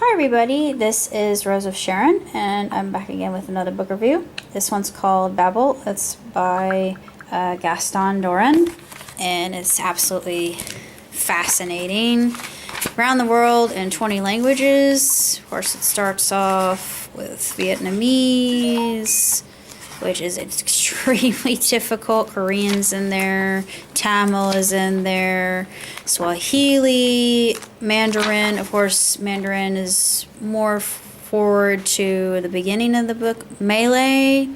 Hi everybody, this is Rose of Sharon, and I'm back again with another book review. This one's called Bable. It's by Gaston Dorin, and it's absolutely fascinating. Around the world in 20 languages. Of course, it starts off with Vietnamese, which is extremely difficult. Korean's in there, Tamil is in there, Swahili, Mandarin. Of course, Mandarin is more forward to the beginning of the book. Malay,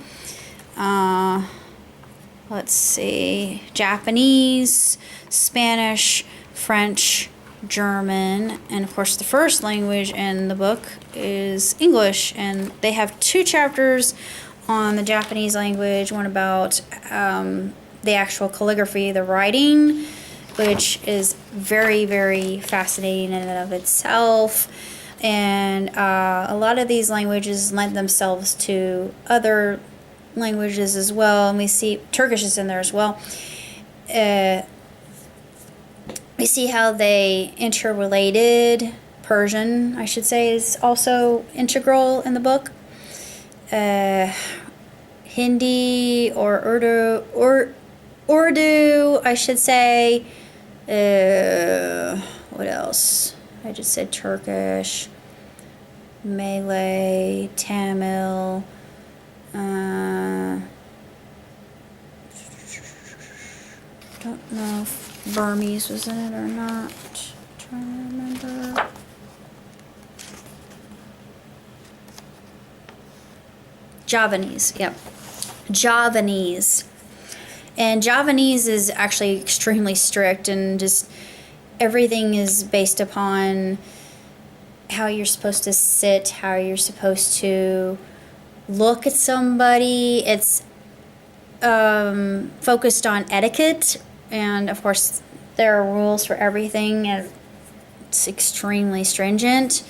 let's see, Japanese, Spanish, French, German, and of course the first language in the book is English, and they have two chapters on the Japanese language, one about the actual calligraphy, the writing, which is very, very fascinating in and of itself. And a lot of these languages lend themselves to other languages as well. And we see Turkish is in there as well. We see how they interrelated. Persian, I should say, is also integral in the book. Hindi or Urdu, I should say. What else? I just said Turkish, Malay, Tamil. Don't know if Burmese was in it or not. Trying to remember. Javanese, yep. Javanese. And Javanese is actually extremely strict, and just everything is based upon how you're supposed to sit, how you're supposed to look at somebody. It's focused on etiquette, and of course there are rules for everything, and it's extremely stringent.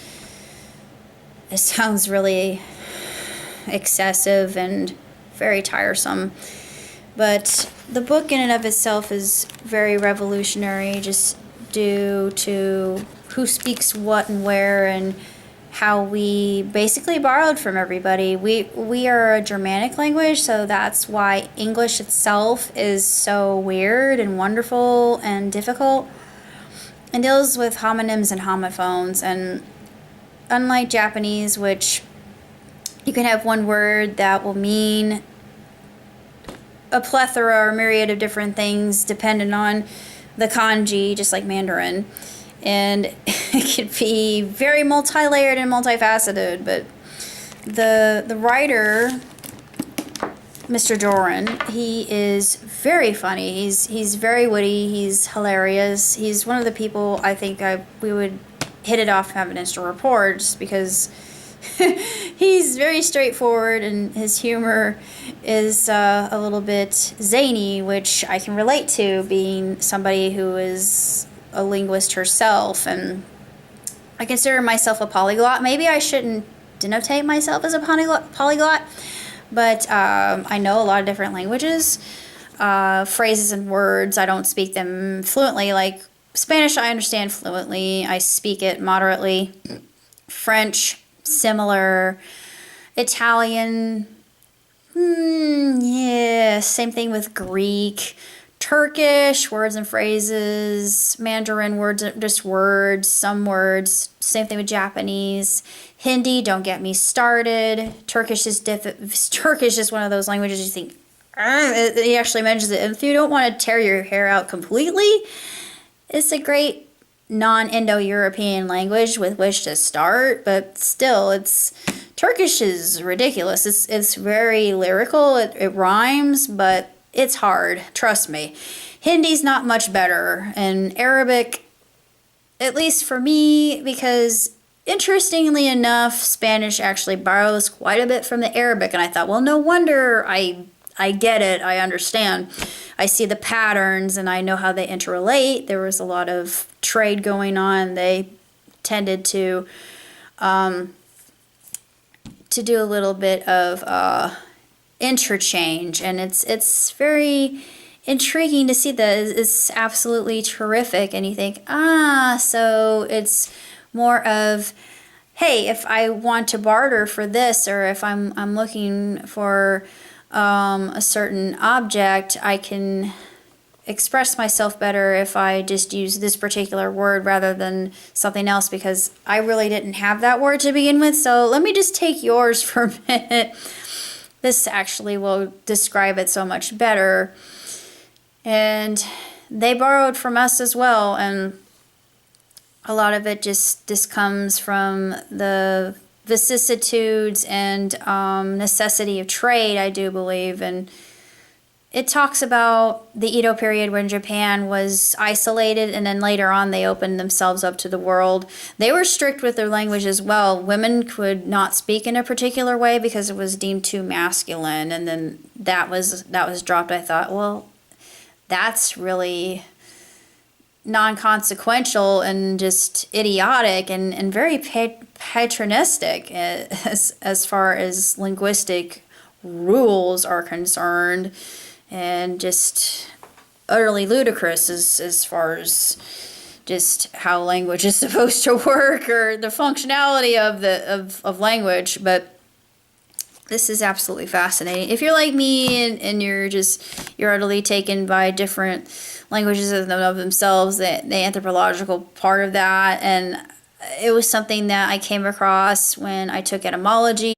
It sounds really excessive and very tiresome, but the book in and of itself is very revolutionary, just due to who speaks what and where, and how we basically borrowed from everybody. We are a Germanic language, so that's why English itself is so weird and wonderful and difficult, and deals with homonyms and homophones. And unlike Japanese, which you can have one word that will mean a plethora or myriad of different things depending on the kanji, just like Mandarin. And it can be very multi-layered and multifaceted, but the writer, Mr. Dorin, he is very funny. He's very witty. He's hilarious. He's one of the people I think we would hit it off and have an instant rapport, just because he's very straightforward, and his humor is a little bit zany, which I can relate to, being somebody who is a linguist herself. And I consider myself a polyglot. Maybe I shouldn't denotate myself as a polyglot, but I know a lot of different languages, phrases and words. I don't speak them fluently. Like Spanish, I understand fluently. I speak it moderately. French, similar. Italian, yeah, same thing with Greek. Turkish, words and phrases. Mandarin, words, just words, some words. Same thing with Japanese. Hindi, don't get me started. Turkish is one of those languages you think, he actually mentions it. If you don't want to tear your hair out completely, it's a great non-Indo-European language with which to start, but still, Turkish is ridiculous. It's very lyrical. It rhymes, but it's hard. Trust me. Hindi's not much better, and Arabic, at least for me, because interestingly enough, Spanish actually borrows quite a bit from the Arabic, and I thought, well, no wonder. I get it. I understand. I see the patterns, and I know how they interrelate. There was a lot of trade going on. They tended to do a little bit of interchange, and it's very intriguing to see that. It's absolutely terrific, and you think, so it's more of hey, if I want to barter for this, or if I'm looking for a certain object, I can express myself better if I just use this particular word rather than something else, because I really didn't have that word to begin with. So let me just take yours for a minute. This actually will describe it so much better. And they borrowed from us as well, and a lot of it just comes from the vicissitudes and necessity of trade, I do believe. And it talks about the Edo period when Japan was isolated, and then later on they opened themselves up to the world. They were strict with their language as well. Women could not speak in a particular way because it was deemed too masculine, and then that was dropped. I thought, well, that's really non-consequential and just idiotic and very patronistic as far as linguistic rules are concerned, and just utterly ludicrous as far as just how language is supposed to work, or the functionality of language. But this is absolutely fascinating. If you're like me and you're utterly taken by different languages of themselves, the anthropological part of that, and it was something that I came across when I took etymology.